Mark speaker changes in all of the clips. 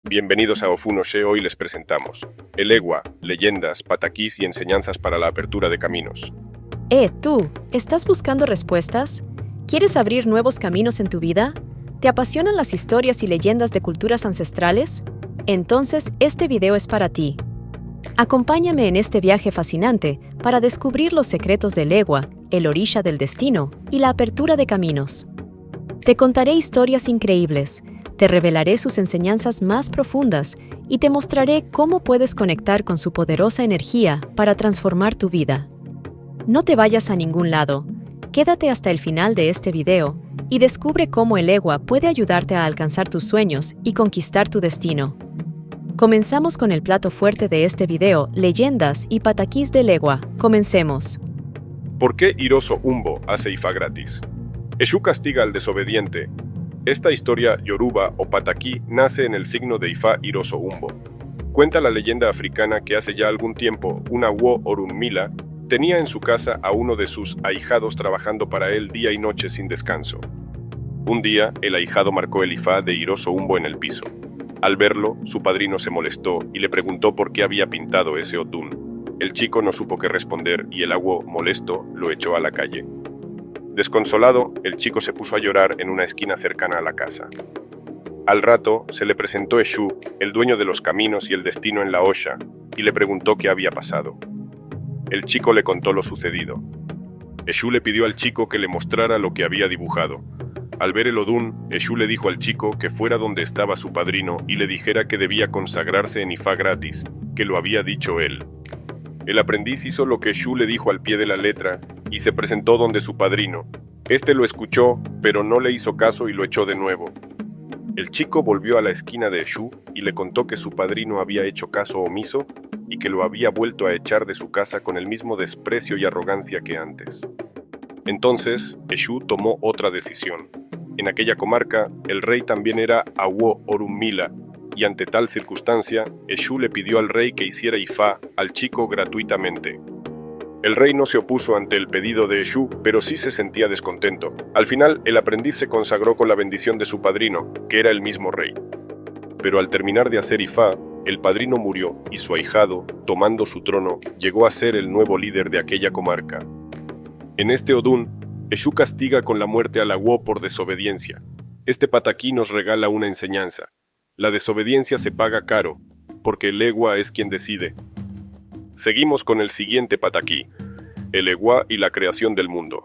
Speaker 1: Bienvenidos a Ofunoshe. Hoy les presentamos el Ewa, leyendas, pataquís y enseñanzas para la apertura de caminos.
Speaker 2: Tú, ¿estás buscando respuestas? ¿Quieres abrir nuevos caminos en tu vida? ¿Te apasionan las historias y leyendas de culturas ancestrales? Entonces, este video es para ti. Acompáñame en este viaje fascinante para descubrir los secretos del Ewa, el orisha del destino y la apertura de caminos. Te contaré historias increíbles, te revelaré sus enseñanzas más profundas y te mostraré cómo puedes conectar con su poderosa energía para transformar tu vida. No te vayas a ningún lado, quédate hasta el final de este video y descubre cómo el Ewa puede ayudarte a alcanzar tus sueños y conquistar tu destino. Comenzamos con el plato fuerte de este video, leyendas y pataquís del Ewa. Comencemos.
Speaker 1: ¿Por qué Iroso Umbo hace Ifá gratis? Eshu castiga al desobediente. Esta historia yoruba o pataquí nace en el signo de Ifá Iroso Umbo. Cuenta la leyenda africana que hace ya algún tiempo una Wo Orunmila tenía en su casa a uno de sus ahijados trabajando para él día y noche sin descanso. Un día, el ahijado marcó el Ifá de Iroso Umbo en el piso. Al verlo, su padrino se molestó y le preguntó por qué había pintado ese otún. El chico no supo qué responder y el awo, molesto, lo echó a la calle. Desconsolado, el chico se puso a llorar en una esquina cercana a la casa. Al rato, se le presentó Eshu, el dueño de los caminos y el destino en la Osha, y le preguntó qué había pasado. El chico le contó lo sucedido. Eshu le pidió al chico que le mostrara lo que había dibujado. Al ver el Odún, Eshu le dijo al chico que fuera donde estaba su padrino y le dijera que debía consagrarse en Ifá gratis, que lo había dicho él. El aprendiz hizo lo que Eshu le dijo al pie de la letra y se presentó donde su padrino. Este lo escuchó, pero no le hizo caso y lo echó de nuevo. El chico volvió a la esquina de Eshu y le contó que su padrino había hecho caso omiso y que lo había vuelto a echar de su casa con el mismo desprecio y arrogancia que antes. Entonces, Eshu tomó otra decisión. En aquella comarca, el rey también era Awo Orunmila, y ante tal circunstancia, Eshu le pidió al rey que hiciera Ifá al chico gratuitamente. El rey no se opuso ante el pedido de Eshu, pero sí se sentía descontento. Al final, el aprendiz se consagró con la bendición de su padrino, que era el mismo rey. Pero al terminar de hacer Ifá, el padrino murió y su ahijado, tomando su trono, llegó a ser el nuevo líder de aquella comarca. En este Odún, Eshu castiga con la muerte al awo por desobediencia. Este pataquí nos regala una enseñanza. La desobediencia se paga caro, porque el Ewa es quien decide. Seguimos con el siguiente pataquí, el Ewa y la creación del mundo.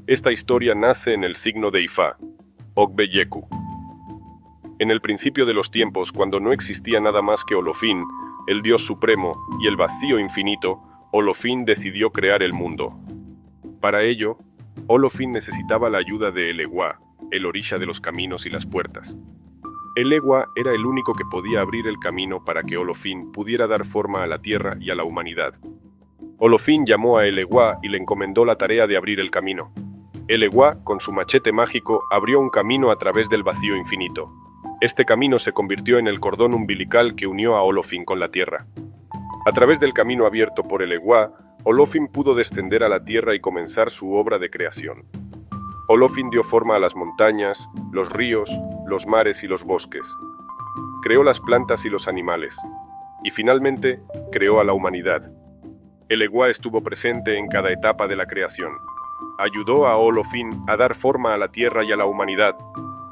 Speaker 1: Esta historia nace en el signo de Ifá, Ogbeyeku. En el principio de los tiempos, cuando no existía nada más que Olofín, el Dios Supremo, y el vacío infinito, Olofín decidió crear el mundo. Para ello, Olofín necesitaba la ayuda de el Ewa, el orisha de los caminos y las puertas. El Ewa era el único que podía abrir el camino para que Olofín pudiera dar forma a la tierra y a la humanidad. Olofín llamó a el Ewa y le encomendó la tarea de abrir el camino. El Ewa, con su machete mágico, abrió un camino a través del vacío infinito. Este camino se convirtió en el cordón umbilical que unió a Olofín con la tierra. A través del camino abierto por el Ewa, Olofín pudo descender a la tierra y comenzar su obra de creación. Olofín dio forma a las montañas, los ríos, los mares y los bosques. Creó las plantas y los animales. Y finalmente, creó a la humanidad. El Ewa estuvo presente en cada etapa de la creación. Ayudó a Olofín a dar forma a la tierra y a la humanidad.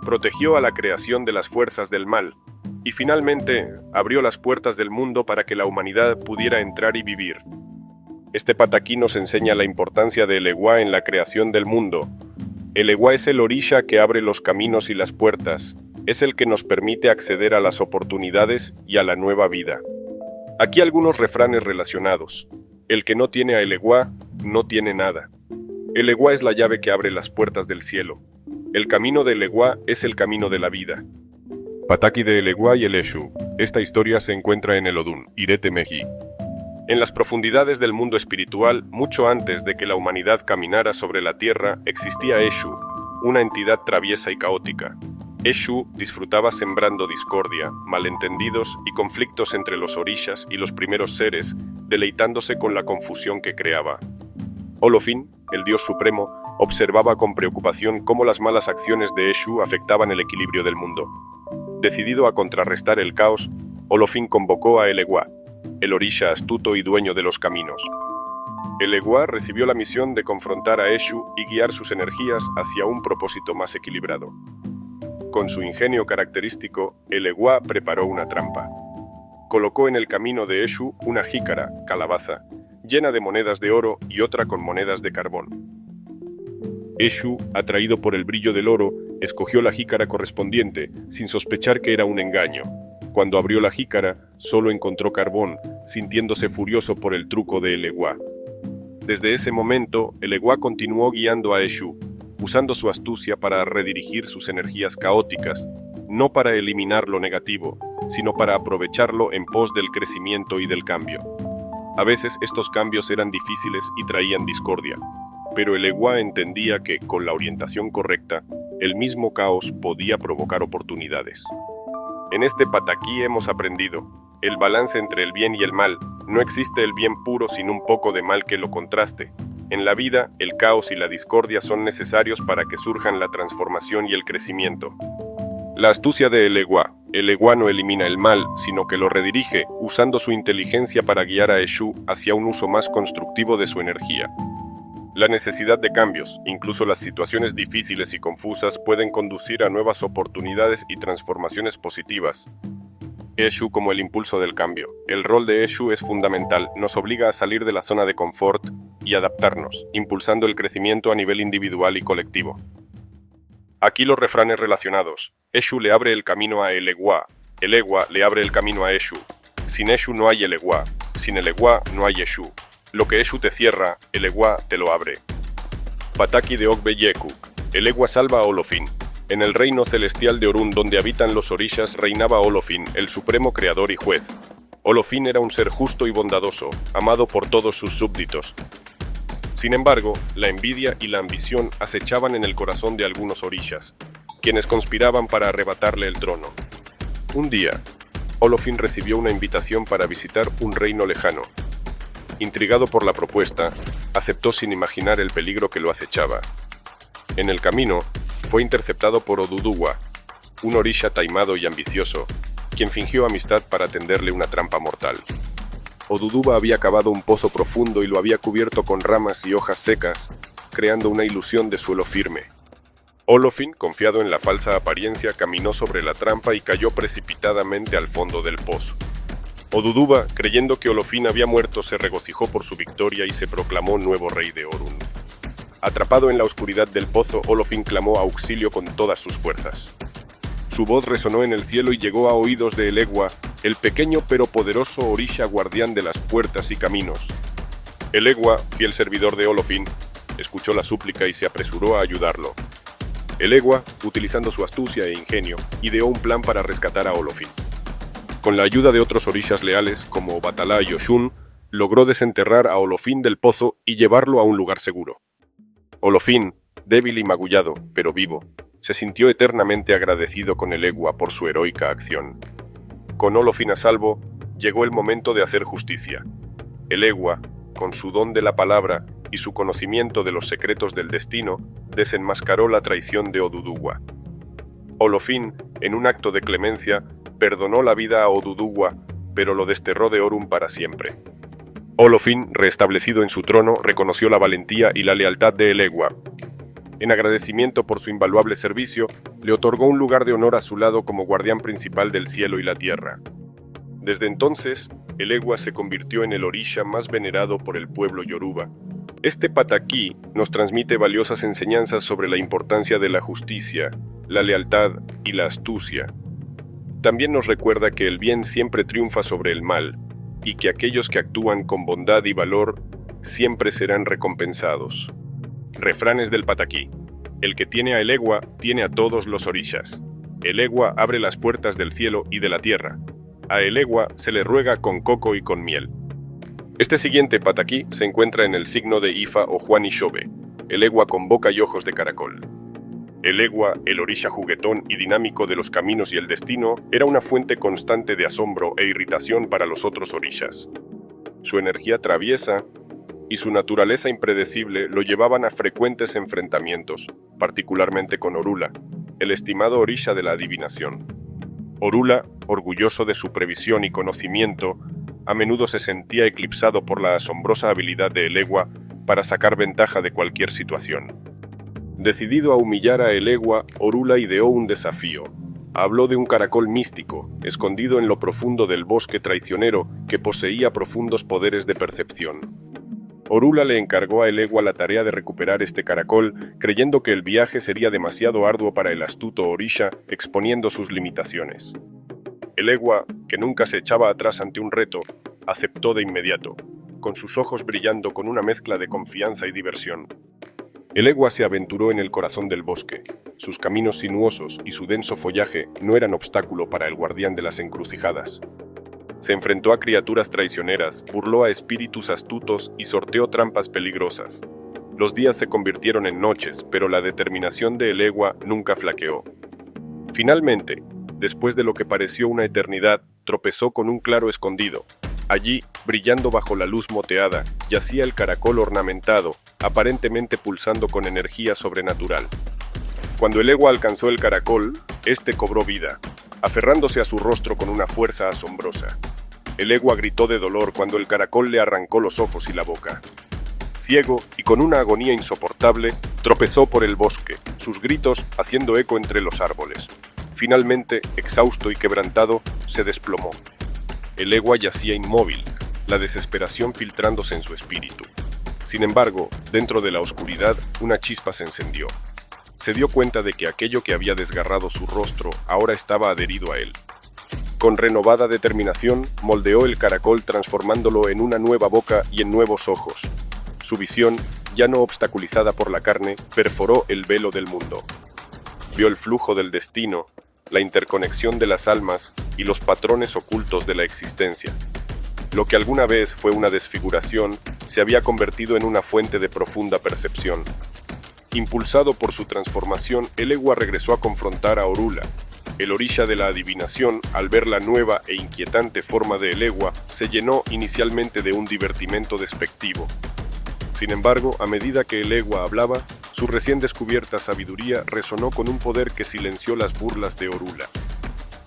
Speaker 1: Protegió a la creación de las fuerzas del mal. Y finalmente, abrió las puertas del mundo para que la humanidad pudiera entrar y vivir. Este pataquí nos enseña la importancia del Ewa en la creación del mundo. El Ewa es el orisha que abre los caminos y las puertas. Es el que nos permite acceder a las oportunidades y a la nueva vida. Aquí algunos refranes relacionados. El que no tiene a el Ewa, no tiene nada. El Ewa es la llave que abre las puertas del cielo. El camino del Ewa es el camino de la vida. Pataki de el Ewa y el Eshu. Esta historia se encuentra en el Odún, Irete Meji. En las profundidades del mundo espiritual, mucho antes de que la humanidad caminara sobre la tierra, existía Eshu, una entidad traviesa y caótica. Eshu disfrutaba sembrando discordia, malentendidos y conflictos entre los orishas y los primeros seres, deleitándose con la confusión que creaba. Olofín, el dios supremo, observaba con preocupación cómo las malas acciones de Eshu afectaban el equilibrio del mundo. Decidido a contrarrestar el caos, Olofin convocó a Elegua, el orisha astuto y dueño de los caminos. Elegua recibió la misión de confrontar a Eshu y guiar sus energías hacia un propósito más equilibrado. Con su ingenio característico, Elegua preparó una trampa. Colocó en el camino de Eshu una jícara, calabaza, llena de monedas de oro y otra con monedas de carbón. Eshu, atraído por el brillo del oro, escogió la jícara correspondiente, sin sospechar que era un engaño. Cuando abrió la jícara, solo encontró carbón, sintiéndose furioso por el truco de Elegua. Desde ese momento, Elegua continuó guiando a Eshu, usando su astucia para redirigir sus energías caóticas, no para eliminar lo negativo, sino para aprovecharlo en pos del crecimiento y del cambio. A veces estos cambios eran difíciles y traían discordia, pero Elegua entendía que, con la orientación correcta, el mismo caos podía provocar oportunidades. En este pataquí hemos aprendido el balance entre el bien y el mal. No existe el bien puro sin un poco de mal que lo contraste. En la vida, el caos y la discordia son necesarios para que surjan la transformación y el crecimiento. La astucia de Elegua. Elegua no elimina el mal, sino que lo redirige, usando su inteligencia para guiar a Eshu hacia un uso más constructivo de su energía. La necesidad de cambios, incluso las situaciones difíciles y confusas, pueden conducir a nuevas oportunidades y transformaciones positivas. Eshu como el impulso del cambio. El rol de Eshu es fundamental, nos obliga a salir de la zona de confort y adaptarnos, impulsando el crecimiento a nivel individual y colectivo. Aquí los refranes relacionados. Eshu le abre el camino a Elegua. Elegua le abre el camino a Eshu. Sin Eshu no hay Elegua. Sin Elegua no hay Eshu. Lo que Eshu te cierra, Elegua te lo abre. Pataki de Ogbe Yeku. Elegua salva a Olofin. En el reino celestial de Orun, donde habitan los orishas, reinaba Olofin, el supremo creador y juez. Olofin era un ser justo y bondadoso, amado por todos sus súbditos. Sin embargo, la envidia y la ambición acechaban en el corazón de algunos orishas, quienes conspiraban para arrebatarle el trono. Un día, Olofin recibió una invitación para visitar un reino lejano. Intrigado por la propuesta, aceptó sin imaginar el peligro que lo acechaba. En el camino, fue interceptado por Oduduwa, un orisha taimado y ambicioso, quien fingió amistad para tenderle una trampa mortal. Oduduwa había cavado un pozo profundo y lo había cubierto con ramas y hojas secas, creando una ilusión de suelo firme. Olofin, confiado en la falsa apariencia, caminó sobre la trampa y cayó precipitadamente al fondo del pozo. Oduduwa, creyendo que Olofin había muerto, se regocijó por su victoria y se proclamó nuevo rey de Orun. Atrapado en la oscuridad del pozo, Olofin clamó auxilio con todas sus fuerzas. Su voz resonó en el cielo y llegó a oídos de Elegua, el pequeño pero poderoso orisha guardián de las puertas y caminos. Elegua, fiel servidor de Olofin, escuchó la súplica y se apresuró a ayudarlo. Elegua, utilizando su astucia e ingenio, ideó un plan para rescatar a Olofin. Con la ayuda de otros orishas leales, como Obatala y Oshun, logró desenterrar a Olofin del pozo y llevarlo a un lugar seguro. Olofin, débil y magullado, pero vivo, se sintió eternamente agradecido con Elegua por su heroica acción. Con Olofin a salvo, llegó el momento de hacer justicia. Elegua, con su don de la palabra y su conocimiento de los secretos del destino, desenmascaró la traición de Oduduwa. Olofin, en un acto de clemencia, perdonó la vida a Oduduwa, pero lo desterró de Orun para siempre. Olofin, restablecido en su trono, reconoció la valentía y la lealtad de Elegua. En agradecimiento por su invaluable servicio, le otorgó un lugar de honor a su lado como guardián principal del cielo y la tierra. Desde entonces, Elegua se convirtió en el orisha más venerado por el pueblo yoruba. Este pataquí nos transmite valiosas enseñanzas sobre la importancia de la justicia, la lealtad y la astucia. También nos recuerda que el bien siempre triunfa sobre el mal, y que aquellos que actúan con bondad y valor siempre serán recompensados. Refranes del pataquí. El que tiene a Elegua, tiene a todos los orishas. Elegua abre las puertas del cielo y de la tierra. A Elegua se le ruega con coco y con miel. Este siguiente pataquí se encuentra en el signo de Ifa o Juan y Shobe. Elegua con boca y ojos de caracol. Elegua, el orisha juguetón y dinámico de los caminos y el destino, era una fuente constante de asombro e irritación para los otros orishas. Su energía traviesa y su naturaleza impredecible lo llevaban a frecuentes enfrentamientos, particularmente con Orula, el estimado orisha de la adivinación. Orula, orgulloso de su previsión y conocimiento, a menudo se sentía eclipsado por la asombrosa habilidad de Elegua para sacar ventaja de cualquier situación. Decidido a humillar a Elegua, Orula ideó un desafío. Habló de un caracol místico, escondido en lo profundo del bosque traicionero, que poseía profundos poderes de percepción. Orula le encargó a Elegua la tarea de recuperar este caracol, creyendo que el viaje sería demasiado arduo para el astuto Orisha, exponiendo sus limitaciones. Elegua, que nunca se echaba atrás ante un reto, aceptó de inmediato, con sus ojos brillando con una mezcla de confianza y diversión. Elegua se aventuró en el corazón del bosque. Sus caminos sinuosos y su denso follaje no eran obstáculo para el guardián de las encrucijadas. Se enfrentó a criaturas traicioneras, burló a espíritus astutos y sorteó trampas peligrosas. Los días se convirtieron en noches, pero la determinación de Elegua nunca flaqueó. Finalmente, después de lo que pareció una eternidad, tropezó con un claro escondido. Allí, brillando bajo la luz moteada, yacía el caracol ornamentado, aparentemente pulsando con energía sobrenatural. Cuando Elegua alcanzó el caracol, este cobró vida, aferrándose a su rostro con una fuerza asombrosa. Elegua gritó de dolor cuando el caracol le arrancó los ojos y la boca. Ciego y con una agonía insoportable, tropezó por el bosque, sus gritos haciendo eco entre los árboles. Finalmente, exhausto y quebrantado, se desplomó. Elegua yacía inmóvil, la desesperación filtrándose en su espíritu. Sin embargo, dentro de la oscuridad, una chispa se encendió. Se dio cuenta de que aquello que había desgarrado su rostro ahora estaba adherido a él. Con renovada determinación, moldeó el caracol transformándolo en una nueva boca y en nuevos ojos. Su visión, ya no obstaculizada por la carne, perforó el velo del mundo. Vio el flujo del destino, la interconexión de las almas y los patrones ocultos de la existencia. Lo que alguna vez fue una desfiguración, se había convertido en una fuente de profunda percepción. Impulsado por su transformación, Elegua regresó a confrontar a Orula. El Orisha de la adivinación, al ver la nueva e inquietante forma de Elegua, se llenó inicialmente de un divertimento despectivo. Sin embargo, a medida que Elegua hablaba, su recién descubierta sabiduría resonó con un poder que silenció las burlas de Orula.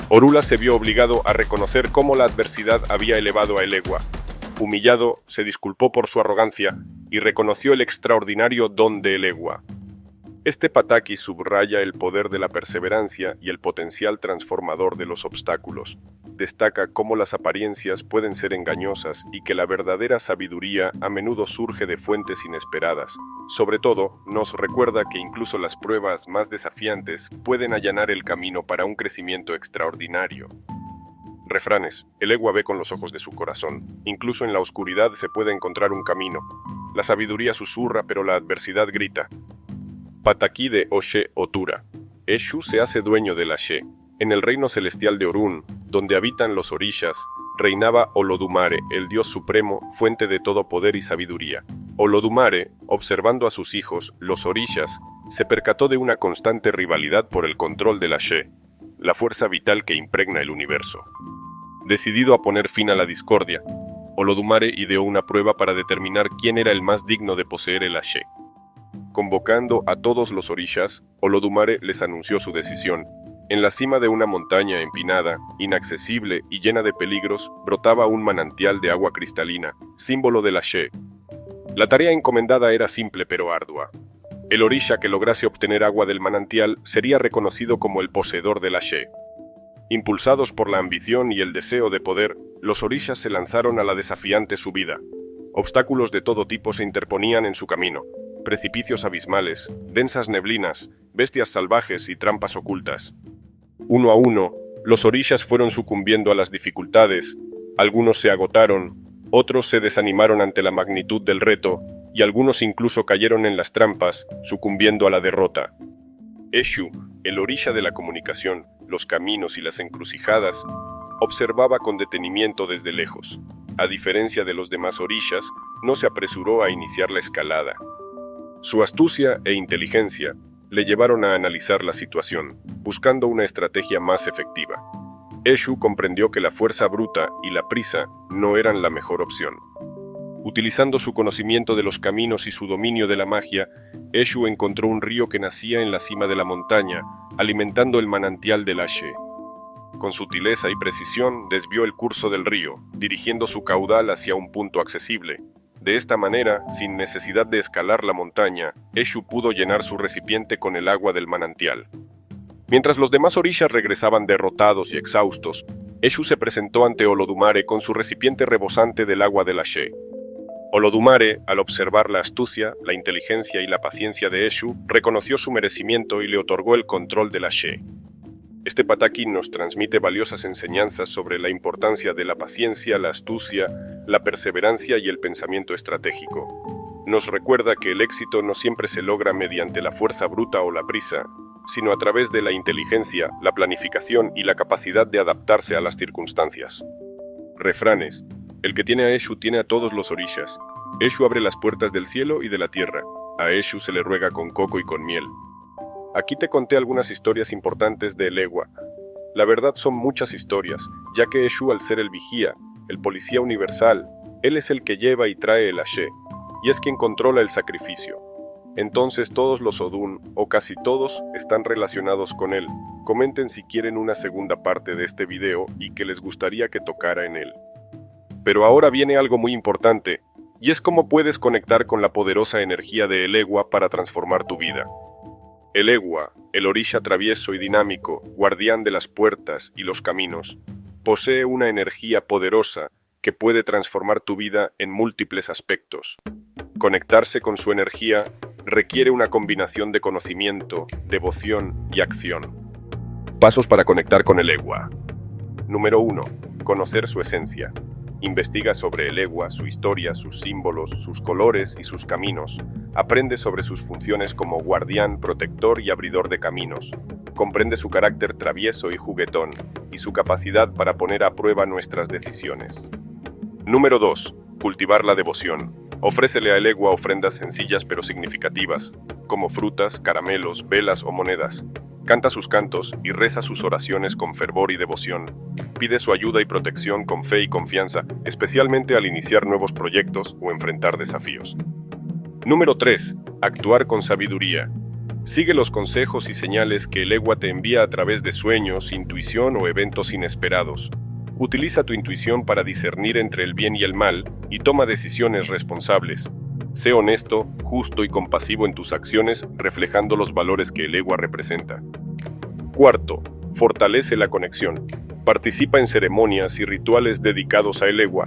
Speaker 1: Orula se vio obligado a reconocer cómo la adversidad había elevado a Elegua. Humillado, se disculpó por su arrogancia y reconoció el extraordinario don de Elegua. Este pataki subraya el poder de la perseverancia y el potencial transformador de los obstáculos. Destaca cómo las apariencias pueden ser engañosas y que la verdadera sabiduría a menudo surge de fuentes inesperadas. Sobre todo, nos recuerda que incluso las pruebas más desafiantes pueden allanar el camino para un crecimiento extraordinario. Refranes. Elegua ve con los ojos de su corazón. Incluso en la oscuridad se puede encontrar un camino. La sabiduría susurra, pero la adversidad grita. Pataki de Oshe Otura. Eshu se hace dueño de la She. En el reino celestial de Orun, donde habitan los Orishas, reinaba Olodumare, el dios supremo, fuente de todo poder y sabiduría. Olodumare, observando a sus hijos, los Orishas, se percató de una constante rivalidad por el control de la She, la fuerza vital que impregna el universo. Decidido a poner fin a la discordia, Olodumare ideó una prueba para determinar quién era el más digno de poseer el She. Convocando a todos los Orishas, Olodumare les anunció su decisión. En la cima de una montaña empinada, inaccesible y llena de peligros, brotaba un manantial de agua cristalina, símbolo de la She. La tarea encomendada era simple pero ardua. El Orisha que lograse obtener agua del manantial sería reconocido como el poseedor de la She. Impulsados por la ambición y el deseo de poder, los Orishas se lanzaron a la desafiante subida. Obstáculos de todo tipo se interponían en su camino. Precipicios abismales, densas neblinas, bestias salvajes y trampas ocultas. Uno a uno, los Orishas fueron sucumbiendo a las dificultades, algunos se agotaron, otros se desanimaron ante la magnitud del reto, y algunos incluso cayeron en las trampas, sucumbiendo a la derrota. Eshu, el Orisha de la comunicación, los caminos y las encrucijadas, observaba con detenimiento desde lejos. A diferencia de los demás Orishas, no se apresuró a iniciar la escalada. Su astucia e inteligencia le llevaron a analizar la situación, buscando una estrategia más efectiva. Eshu comprendió que la fuerza bruta y la prisa no eran la mejor opción. Utilizando su conocimiento de los caminos y su dominio de la magia, Eshu encontró un río que nacía en la cima de la montaña, alimentando el manantial de la She. con sutileza y precisión, desvió el curso del río, dirigiendo su caudal hacia un punto accesible. De esta manera, sin necesidad de escalar la montaña, Eshu pudo llenar su recipiente con el agua del manantial. Mientras los demás orishas regresaban derrotados y exhaustos, Eshu se presentó ante Olodumare con su recipiente rebosante del agua del Ashe. Olodumare, al observar la astucia, la inteligencia y la paciencia de Eshu, reconoció su merecimiento y le otorgó el control del Ashe. Este pataki nos transmite valiosas enseñanzas sobre la importancia de la paciencia, la astucia, la perseverancia y el pensamiento estratégico. Nos recuerda que el éxito no siempre se logra mediante la fuerza bruta o la prisa, sino a través de la inteligencia, la planificación y la capacidad de adaptarse a las circunstancias. Refranes. El que tiene a Eshu tiene a todos los orishas. Eshu abre las puertas del cielo y de la tierra. A Eshu se le ruega con coco y con miel. Aquí te conté algunas historias importantes de Elegua. La verdad son muchas historias, ya que Eshu, al ser el vigía, el policía universal, él es el que lleva y trae el Ashe, y es quien controla el sacrificio. Entonces todos los Odun, o casi todos, están relacionados con él. Comenten si quieren una segunda parte de este video y que les gustaría que tocara en él. Pero ahora viene algo muy importante, y es cómo puedes conectar con la poderosa energía de Elegua para transformar tu vida. Elegua, el orisha travieso y dinámico, guardián de las puertas y los caminos, posee una energía poderosa que puede transformar tu vida en múltiples aspectos. Conectarse con su energía requiere una combinación de conocimiento, devoción y acción. Pasos para conectar con Elegua. Número 1. Conocer su esencia. Investiga sobre Elegua, su historia, sus símbolos, sus colores y sus caminos. Aprende sobre sus funciones como guardián, protector y abridor de caminos. Comprende su carácter travieso y juguetón, y su capacidad para poner a prueba nuestras decisiones. Número 2. Cultivar la devoción. Ofrécele a Elegua ofrendas sencillas pero significativas, como frutas, caramelos, velas o monedas. Canta sus cantos y reza sus oraciones con fervor y devoción. Pide su ayuda y protección con fe y confianza, especialmente al iniciar nuevos proyectos o enfrentar desafíos. Número 3. Actuar con sabiduría. Sigue los consejos y señales que Elegua te envía a través de sueños, intuición o eventos inesperados. Utiliza tu intuición para discernir entre el bien y el mal y toma decisiones responsables. Sé honesto, justo y compasivo en tus acciones, reflejando los valores que Elegua representa. Cuarto, fortalece la conexión. Participa en ceremonias y rituales dedicados a Elegua,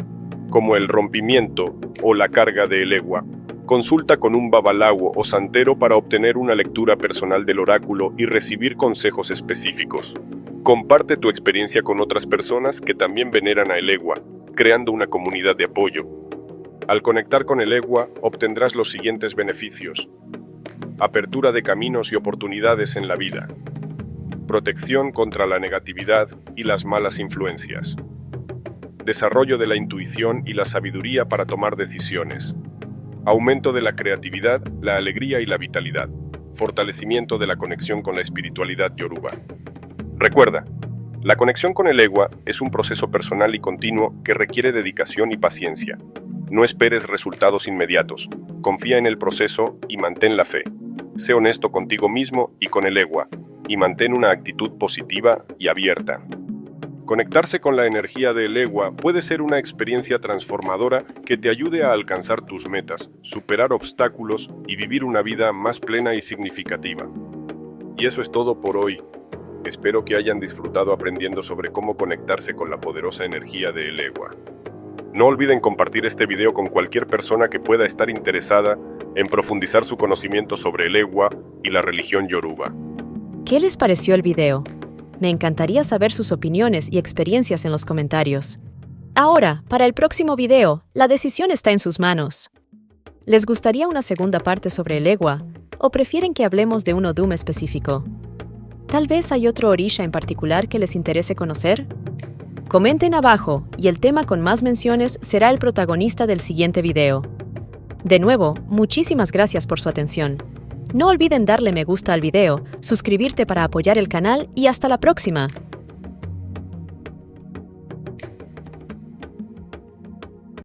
Speaker 1: como el rompimiento o la carga de Elegua. Consulta con un babalawo o santero para obtener una lectura personal del oráculo y recibir consejos específicos. Comparte tu experiencia con otras personas que también veneran a Elegua, creando una comunidad de apoyo. Al conectar con Elegua, obtendrás los siguientes beneficios. Apertura de caminos y oportunidades en la vida. Protección contra la negatividad y las malas influencias. Desarrollo de la intuición y la sabiduría para tomar decisiones. Aumento de la creatividad, la alegría y la vitalidad. Fortalecimiento de la conexión con la espiritualidad yoruba. Recuerda, la conexión con Elegua es un proceso personal y continuo que requiere dedicación y paciencia. No esperes resultados inmediatos. Confía en el proceso y mantén la fe. Sé honesto contigo mismo y con Elegua, y mantén una actitud positiva y abierta. Conectarse con la energía de Elegua puede ser una experiencia transformadora que te ayude a alcanzar tus metas, superar obstáculos y vivir una vida más plena y significativa. Y eso es todo por hoy. Espero que hayan disfrutado aprendiendo sobre cómo conectarse con la poderosa energía de Elegua. No olviden compartir este video con cualquier persona que pueda estar interesada en profundizar su conocimiento sobre Elegua y la religión yoruba.
Speaker 2: ¿Qué les pareció el video? Me encantaría saber sus opiniones y experiencias en los comentarios. Ahora, para el próximo video, la decisión está en sus manos. ¿Les gustaría una segunda parte sobre Elegua o prefieren que hablemos de un Odum específico? ¿Tal vez hay otro orisha en particular que les interese conocer? Comenten abajo y el tema con más menciones será el protagonista del siguiente video. De nuevo, muchísimas gracias por su atención. No olviden darle me gusta al video, suscribirte para apoyar el canal y hasta la próxima.